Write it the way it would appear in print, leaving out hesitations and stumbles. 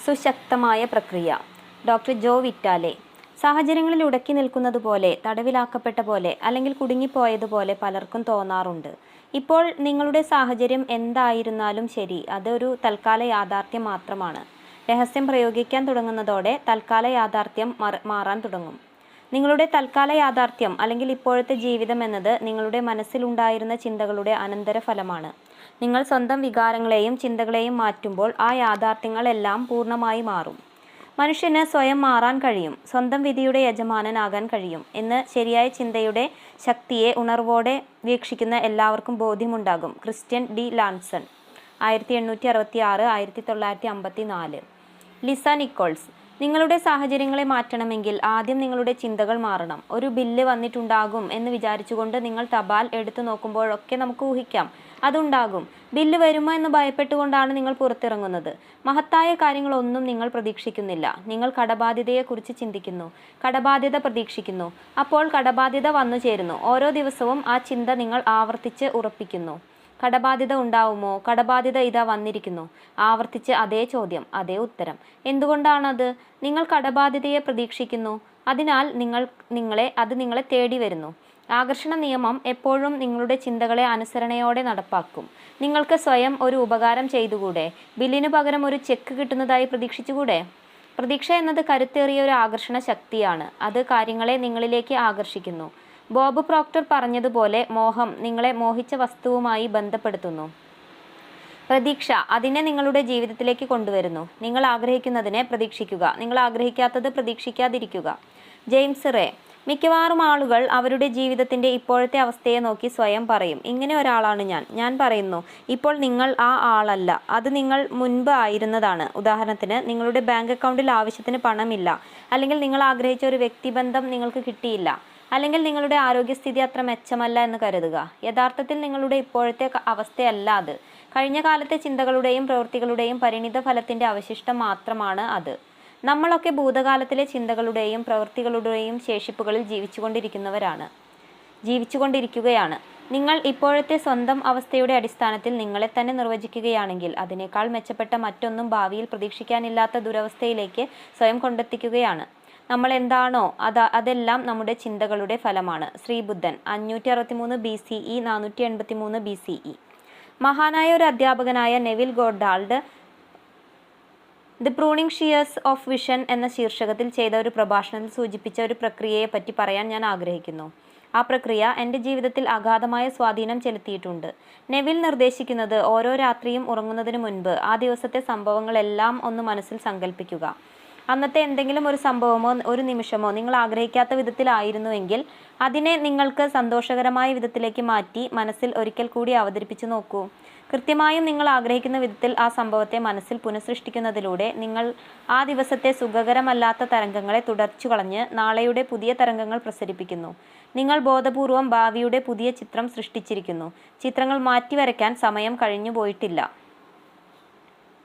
സുശക്തമായ പ്രക്രിയ. ഡോക്ടർ ജോ വിറ്റാലെ. സാഹചര്യങ്ങളിൽ ഉടക്കി നിൽക്കുന്നതുപോലെ, തടവിലാക്കപ്പെട്ട പോലെ, അല്ലെങ്കിൽ കുടുങ്ങിപ്പോയതുപോലെ പലർക്കും തോന്നാറുണ്ട്. ഇപ്പോൾ നിങ്ങളുടെ സാഹചര്യം എന്തായിരുന്നാലും ശരി, അതൊരു തൽക്കാല യാഥാർത്ഥ്യം മാത്രമാണ്. രഹസ്യം പ്രയോഗിക്കാൻ തുടങ്ങുന്നതോടെ തൽക്കാല യാഥാർത്ഥ്യം മാറാൻ തുടങ്ങും. നിങ്ങളുടെ തൽക്കാല യാഥാർത്ഥ്യം അല്ലെങ്കിൽ ഇപ്പോഴത്തെ ജീവിതം എന്നത് നിങ്ങളുടെ മനസ്സിലുണ്ടായിരുന്ന ചിന്തകളുടെ അനന്തരഫലമാണ്. നിങ്ങൾ സ്വന്തം വികാരങ്ങളെയും ചിന്തകളെയും മാറ്റുമ്പോൾ ആ യാഥാർത്ഥ്യങ്ങളെല്ലാം പൂർണ്ണമായി മാറും. മനുഷ്യന് സ്വയം മാറാൻ കഴിയും, സ്വന്തം വിധിയുടെ യജമാനനാകാൻ കഴിയും എന്ന് ശരിയായ ചിന്തയുടെ ശക്തിയെ ഉണർവോടെ വീക്ഷിക്കുന്ന എല്ലാവർക്കും ബോധ്യമുണ്ടാകും. Christian D Larson, 1866 1954. Lisa Nichols. നിങ്ങളുടെ സാഹചര്യങ്ങളെ മാറ്റണമെങ്കിൽ ആദ്യം നിങ്ങളുടെ ചിന്തകൾ മാറണം. ഒരു ബില്ല് വന്നിട്ടുണ്ടാകും എന്ന് വിചാരിച്ചുകൊണ്ട് നിങ്ങൾ തപാൽ എടുത്തു നോക്കുമ്പോഴൊക്കെ നമുക്ക് ഊഹിക്കാം അതുണ്ടാകും. ബില്ല് വരുമോ എന്ന് ഭയപ്പെട്ടുകൊണ്ടാണ് നിങ്ങൾ പുറത്തിറങ്ങുന്നത്. മഹത്തായ കാര്യങ്ങളൊന്നും നിങ്ങൾ പ്രതീക്ഷിക്കുന്നില്ല. നിങ്ങൾ കടബാധ്യതയെക്കുറിച്ച് ചിന്തിക്കുന്നു, കടബാധ്യത പ്രതീക്ഷിക്കുന്നു, അപ്പോൾ കടബാധ്യത വന്നു ചേരുന്നു. ഓരോ ദിവസവും ആ ചിന്ത നിങ്ങൾ ആവർത്തിച്ച് ഉറപ്പിക്കുന്നു. കടബാധ്യത ഉണ്ടാവുമോ? കടബാധ്യത ഇതാ വന്നിരിക്കുന്നു. ആവർത്തിച്ച് അതേ ചോദ്യം, അതേ ഉത്തരം. എന്തുകൊണ്ടാണത്? നിങ്ങൾ കടബാധ്യതയെ പ്രതീക്ഷിക്കുന്നു, അതിനാൽ അത് നിങ്ങളെ തേടി വരുന്നു. ആകർഷണ നിയമം എപ്പോഴും നിങ്ങളുടെ ചിന്തകളെ അനുസരണയോടെ നടപ്പാക്കും. നിങ്ങൾക്ക് സ്വയം ഒരു ഉപകാരം ചെയ്തുകൂടെ? ബില്ലിനു പകരം ഒരു ചെക്ക് കിട്ടുന്നതായി പ്രതീക്ഷിച്ചുകൂടെ? പ്രതീക്ഷ എന്നത് കരുത്തേറിയ ഒരു ആകർഷണ ശക്തിയാണ്. അത് കാര്യങ്ങളെ നിങ്ങളിലേക്ക് ആകർഷിക്കുന്നു. ബോബ് പ്രോക്ടർ പറഞ്ഞതുപോലെ മോഹം നിങ്ങളെ മോഹിച്ച വസ്തുവുമായി ബന്ധപ്പെടുത്തുന്നു. പ്രതീക്ഷ അതിനെ നിങ്ങളുടെ ജീവിതത്തിലേക്ക് കൊണ്ടുവരുന്നു. നിങ്ങൾ ആഗ്രഹിക്കുന്നതിനെ പ്രതീക്ഷിക്കുക, നിങ്ങൾ ആഗ്രഹിക്കാത്തത് പ്രതീക്ഷിക്കാതിരിക്കുക. James ray. മിക്കവാറും ആളുകൾ അവരുടെ ജീവിതത്തിൻ്റെ ഇപ്പോഴത്തെ അവസ്ഥയെ നോക്കി സ്വയം പറയും, ഇങ്ങനെ ഒരാളാണ് ഞാൻ പറയുന്നു. ഇപ്പോൾ നിങ്ങൾ ആ ആളല്ല, അത് നിങ്ങൾ മുൻപ് ആയിരുന്നതാണ്. ഉദാഹരണത്തിന്, നിങ്ങളുടെ ബാങ്ക് അക്കൗണ്ടിൽ ആവശ്യത്തിന് പണമില്ല, അല്ലെങ്കിൽ നിങ്ങൾ ആഗ്രഹിച്ച ഒരു വ്യക്തിബന്ധം നിങ്ങൾക്ക് കിട്ടിയില്ല, അല്ലെങ്കിൽ നിങ്ങളുടെ ആരോഗ്യസ്ഥിതി അത്ര മെച്ചമല്ല എന്ന് കരുതുക. യഥാർത്ഥത്തിൽ നിങ്ങളുടെ ഇപ്പോഴത്തെ അവസ്ഥയല്ല അത്. കഴിഞ്ഞ കാലത്തെ ചിന്തകളുടെയും പ്രവൃത്തികളുടെയും പരിണിത ഫലത്തിൻ്റെ അവശിഷ്ടം മാത്രമാണ് അത്. നമ്മളൊക്കെ ഭൂതകാലത്തിലെ ചിന്തകളുടെയും പ്രവൃത്തികളുടെയും ശേഷിപ്പുകളിൽ ജീവിച്ചുകൊണ്ടിരിക്കുകയാണ്. നിങ്ങൾ ഇപ്പോഴത്തെ സ്വന്തം അവസ്ഥയുടെ അടിസ്ഥാനത്തിൽ നിങ്ങളെ തന്നെ നിർവചിക്കുകയാണെങ്കിൽ അതിനേക്കാൾ മെച്ചപ്പെട്ട മറ്റൊന്നും ഭാവിയിൽ പ്രതീക്ഷിക്കാനില്ലാത്ത ദുരവസ്ഥയിലേക്ക് സ്വയം കൊണ്ടെത്തിക്കുകയാണ്. നമ്മൾ എന്താണോ അതെല്ലാം നമ്മുടെ ചിന്തകളുടെ ഫലമാണ്. ശ്രീബുദ്ധൻ, 563 BCE 483 BCE. മഹാനായ ഒരു അധ്യാപകനായ Neville Goddard the pruning shears of vision എന്ന ശീർഷകത്തിൽ ചെയ്ത ഒരു പ്രഭാഷണത്തിൽ സൂചിപ്പിച്ച ഒരു പ്രക്രിയയെപ്പറ്റി പറയാൻ ഞാൻ ആഗ്രഹിക്കുന്നു. ആ പ്രക്രിയ എൻ്റെ ജീവിതത്തിൽ അഗാധമായ സ്വാധീനം ചെലുത്തിയിട്ടുണ്ട്. നെവിൽ നിർദ്ദേശിക്കുന്നത് ഓരോ രാത്രിയും ഉറങ്ങുന്നതിന് മുൻപ് ആ ദിവസത്തെ സംഭവങ്ങളെല്ലാം ഒന്ന് മനസ്സിൽ സങ്കല്പിക്കുക. അന്നത്തെ എന്തെങ്കിലും ഒരു സംഭവമോ ഒരു നിമിഷമോ നിങ്ങൾ ആഗ്രഹിക്കാത്ത വിധത്തിലായിരുന്നുവെങ്കിൽ അതിനെ നിങ്ങൾക്ക് സന്തോഷകരമായ വിധത്തിലേക്ക് മാറ്റി മനസ്സിൽ ഒരിക്കൽ കൂടി അവതരിപ്പിച്ചു നോക്കൂ. കൃത്യമായും നിങ്ങൾ ആഗ്രഹിക്കുന്ന വിധത്തിൽ ആ സംഭവത്തെ മനസ്സിൽ പുനഃസൃഷ്ടിക്കുന്നതിലൂടെ നിങ്ങൾ ആ ദിവസത്തെ സുഖകരമല്ലാത്ത തരംഗങ്ങളെ തുടച്ചു കളഞ്ഞ് നാളെയുടെ പുതിയ തരംഗങ്ങൾ പ്രസരിപ്പിക്കുന്നു. നിങ്ങൾ ബോധപൂർവം ഭാവിയുടെ പുതിയ ചിത്രം സൃഷ്ടിച്ചിരിക്കുന്നു. ചിത്രങ്ങൾ മാറ്റി വരയ്ക്കാൻ സമയം കഴിഞ്ഞു പോയിട്ടില്ല.